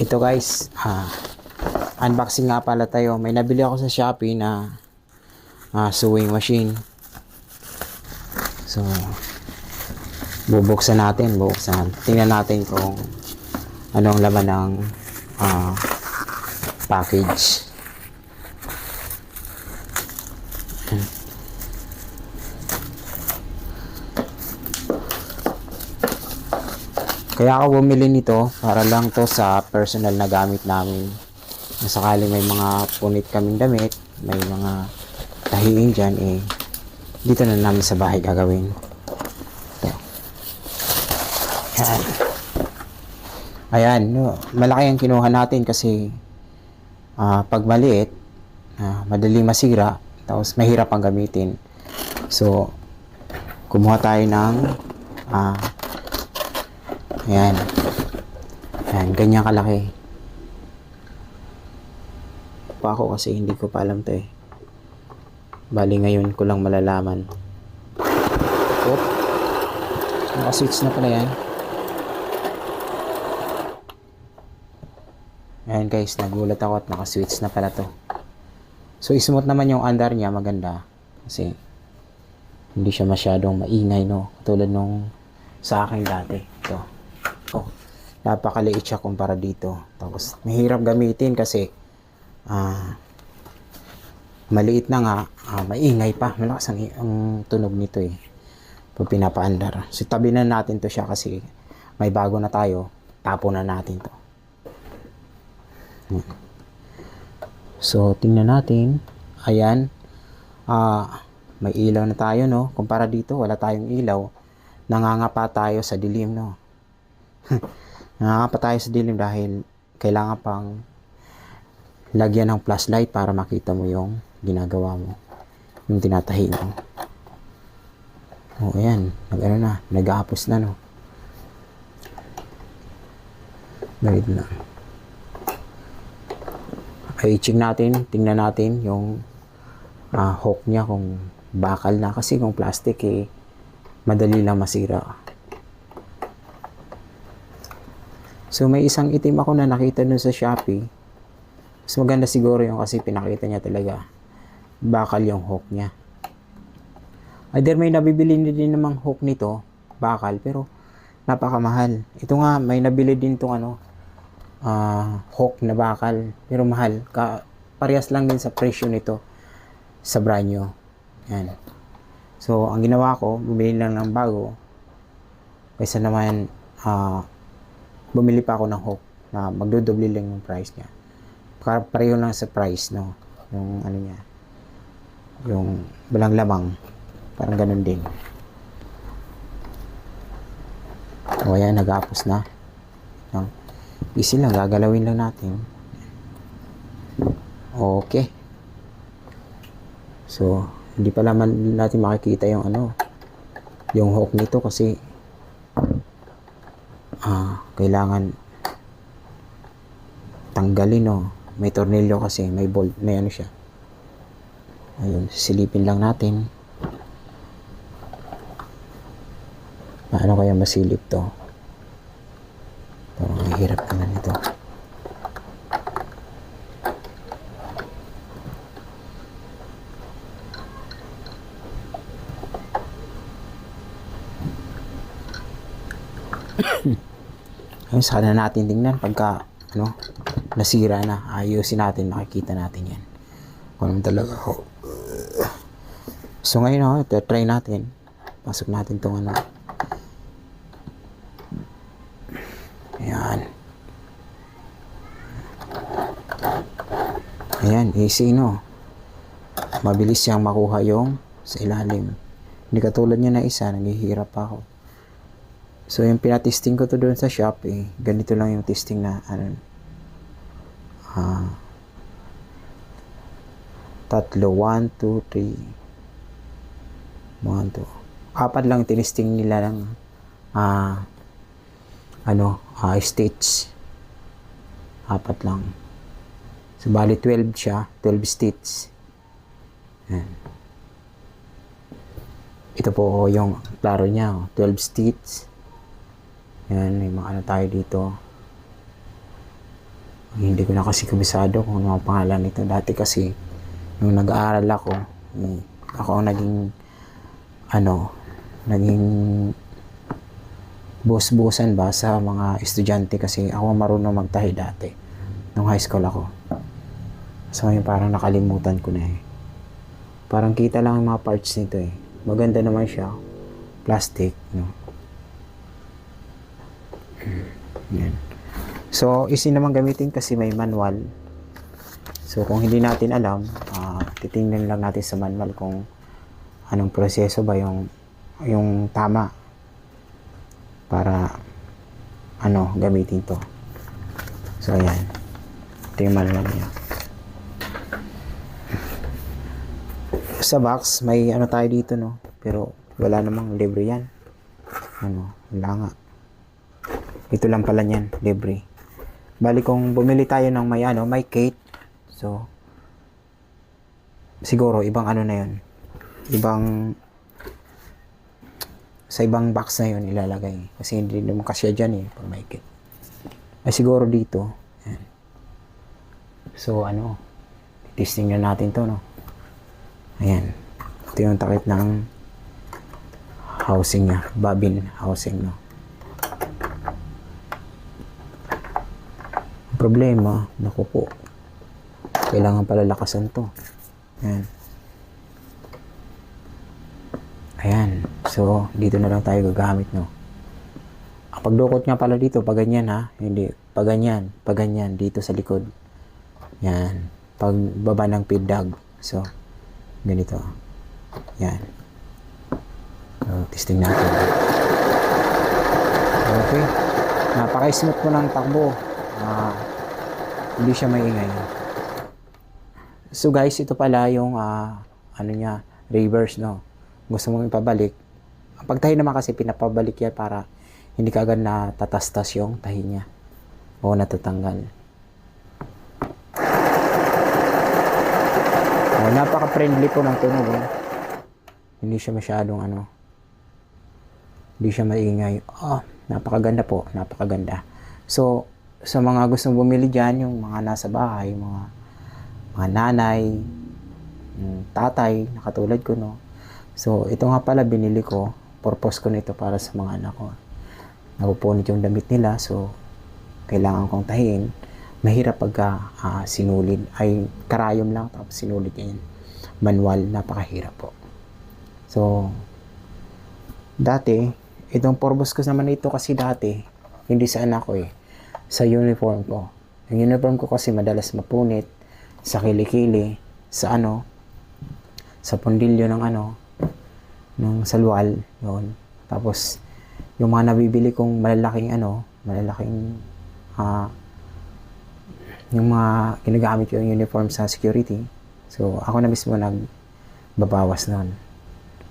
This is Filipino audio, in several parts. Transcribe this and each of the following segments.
Ito guys, unboxing nga pala tayo. May nabili ako sa Shopee na sewing machine. So, bubuksan natin. Tingnan natin kung ano ang laman ng package. Kaya ako bumili nito para lang to sa personal na gamit namin. Kung sakaling may mga punit kaming damit, may mga tahiin dyan, dito na namin sa bahay gagawin. Ito. Ayan. Ayan, no, malaki ang kinuha natin kasi pag maliit, madali masira, tapos mahirap ang gamitin. So, kumuha tayo ng ayan. Ayan, ganyan kalaki. Pa ako kasi hindi ko pa alam to Bali ngayon ko lang malalaman. Oop. Naka-switch na pala yan. Ayan guys, nagulat ako at naka-switch na pala to. So, smooth naman yung andar niya, maganda. Kasi, hindi siya masyadong maingay, no? Katulad nung sa akin dati. Ito. Oh, napakaliit siya kumpara dito. Tapos, mahirap gamitin kasi maliit na nga, maingay pa. Malakas ang tunog nito pag pinapaandar. So, tabi na natin to siya kasi may bago na tayo. Tapo na natin to. So, tingnan natin. Ayan. May ilaw na tayo, no? Kumpara dito, wala tayong ilaw. Nangangapa tayo sa dilim, no? Nangangapa tayo sa dilim dahil kailangan pang lagyan ng flashlight para makita mo yung ginagawa mo. Yung tinatahi mo. O, ayan. Nag-aapos na, no? Balik na. I-check natin, tingnan natin yung hook niya kung bakal na. Kasi kung plastic, madali lang masira. So, may isang itim ako na nakita dun sa Shopee. Mas maganda siguro yung kasi pinakita niya talaga. Bakal yung hook niya. Either may nabibili din namang hook nito, bakal, pero napakamahal. Ito nga, may nabili din itong hook na bakal, pero mahal. Parehas lang din sa presyo nito sa brand new. Yan. So, ang ginawa ko, bumili lang ng bago. Kaysa naman, bumili pa ako ng hook na magdodoble lang yung price niya. Pareho lang sa price, no? Yung ano niya. Yung balang lamang. Parang ganun din. O ayan, nag-apos na. No? Easy lang, gagalawin lang natin. Okay. So, hindi pa naman natin makikita yung yung hook nito kasi kailangan tanggalin, no? May tornilyo kasi, may bolt, may ano siya. Ayun, silipin lang natin. Paano kaya masilip to? Parang mahirap naman ito. Ayun, sana natin tingnan pagka nasira na, ayusin natin, makikita natin yan kung naman talaga ako. So ngayon try natin, pasok natin itong ayan, easy, no? Mabilis siyang makuha yung sa ilalim, hindi katulad niya na isa, naghihirap pa ako. So yung pinatesting ko to doon sa shop, ganito lang yung testing na tatlo, 1, 2, 3, 1, 2, 4 lang tinesting nila ng stitch. 4 lang. So bali 12 siya, 12 stitch. Yan. Ito po yung klaro niya, 12 stitch. Yan, may mga tayo dito. Hindi ko na kasi kabisado kung ano ang pangalan nito. Dati kasi, nung nag-aaral ako, ako ang naging boss-bossan ba sa mga estudyante kasi ako marunong magtahi dati. Nung high school ako. So ngayon parang nakalimutan ko na eh. Parang kita lang yung mga parts nito eh. Maganda naman siya. Plastic, no? Yan. So, easy naman gamitin kasi may manual. So, kung hindi natin alam, titingnan lang natin sa manual kung anong proseso ba yung tama para gamitin to. So, ayan. Ito yung manual niya. Sa box, may tayo dito, no? Pero, wala namang libre yan. Wala nga. Ito lang pala niyan, libre. Bali kung bumili tayo ng may cake. So, siguro, ibang na yun. Sa ibang box na yun ilalagay. Kasi hindi naman kasya dyan eh, pag may cake. Ay, siguro dito. Yan. So, testing na natin to, no? Ayan. Ito yung takip ng housing niya. Bobbin housing, no? Problema, naku po, kailangan pala lakasan to. Ayan. So, dito na lang tayo gagamit, no? Ang pagdukot nga pala dito, pag ganyan ha, hindi, pag ganyan, dito sa likod. Yan. Pagbaba ng pidag. So, ganito. Yan. So, testing natin. Okay. Napaka-smooth po ng takbo. Hindi siya maingay. So guys, ito pala yung reverse, no? Gusto mong ipabalik. Ang pagtahi naman kasi pinapabalik yan para hindi ka agad natatastas yung tahi niya o natatanggal. Napaka-friendly po ng tunog. Hindi siya masyadong hindi siya maingay. Napakaganda po, napakaganda. So, sa mga gustong bumili dyan, yung mga nasa bahay, mga nanay, tatay, nakatulad ko, no? So, ito nga pala binili ko. Purpose ko nito para sa mga anak ko. Napupunit yung damit nila, so, kailangan kong tahiin. Mahirap pagka sinulid. Ay, karayom lang, tapos sinulid yan. Manual, napakahirap po. So, dati, itong purpose ko naman ito kasi dati, hindi sa anak ko eh. Sa uniform ko. Yung uniform ko kasi madalas mapunit sa kilikili, sa sa pundilyo ng salwal, yun. Tapos, yung mga nabibili kong malalaking yung mga ginagamit ko yung uniform sa security. So, ako na mismo nagbabawas nun.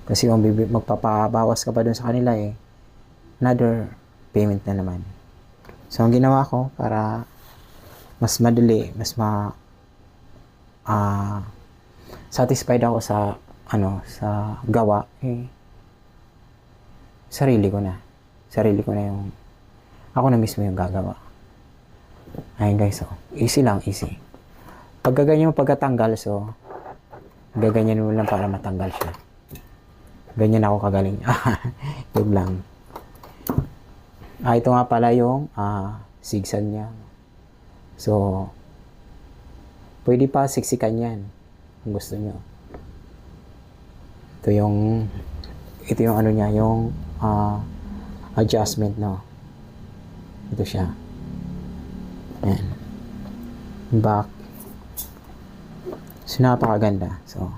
Kasi kung magpapabawas ka pa dun sa kanila another payment na naman. So, ang ginawa ko para mas madali, mas satisfied ako sa gawa, sarili ko na ako na mismo yung gagawa. Ayun guys, easy lang, easy. Pagkaganyan mo pagkatanggal, so, gaganyan mo lang para matanggal siya. Ganyan ako kagaling. Yun lang. Ito nga pala yung zigzag niya. So, pwede pa siksikan yan kung gusto nyo. Ito yung niya, yung adjustment, no? Ito siya. Yan. Back. So, napakaganda. So,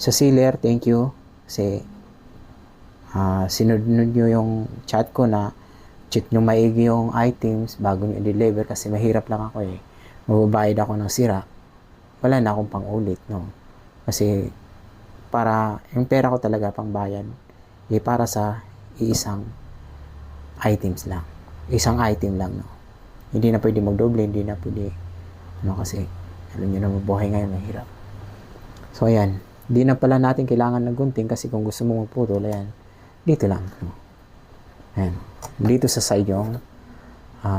sa sealer, thank you. Kasi, sinunod nyo yung chat ko na check nyo maigi yung items bago nyo i-deliver kasi mahirap lang ako mababayad ako ng sira, wala na akong pang ulit, no? Kasi para yung pera ko talaga pang bayan para sa isang items lang, isang item lang, no? Hindi na pwede magdoble, hindi na pwede kasi alam nyo na mabuhay ngayon mahirap. So ayan, hindi na pala natin kailangan ng gunting kasi kung gusto mo magputol, ayan, dito lang. Ayan. Dito sa side yung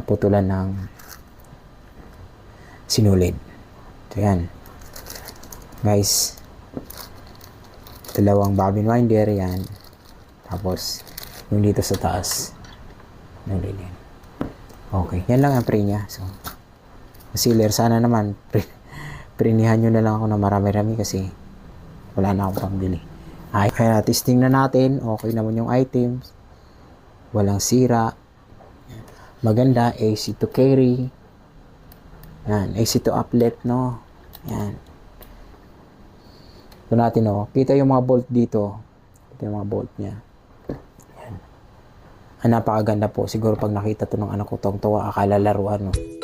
putulan ng sinulid. So yan. Guys, dalawang bobbin winder yan. Tapos, yung dito sa taas. Sinulid yan. Okay. Yan lang ang pre niya. So, sealer, sana naman, prinihan nyo na lang ako na marami-rami kasi wala na akong pambili. Ay, kaya testing na natin. Okay naman yung items. Walang sira. Maganda. AC to carry. Yan. AC to outlet, no? Yan. Ito natin, no? Kita yung mga bolt dito. Kita yung mga bolt niya. Yan. Napakaganda po. Siguro pag nakita to ng anak ko, tong tuwa, akala laruan, no?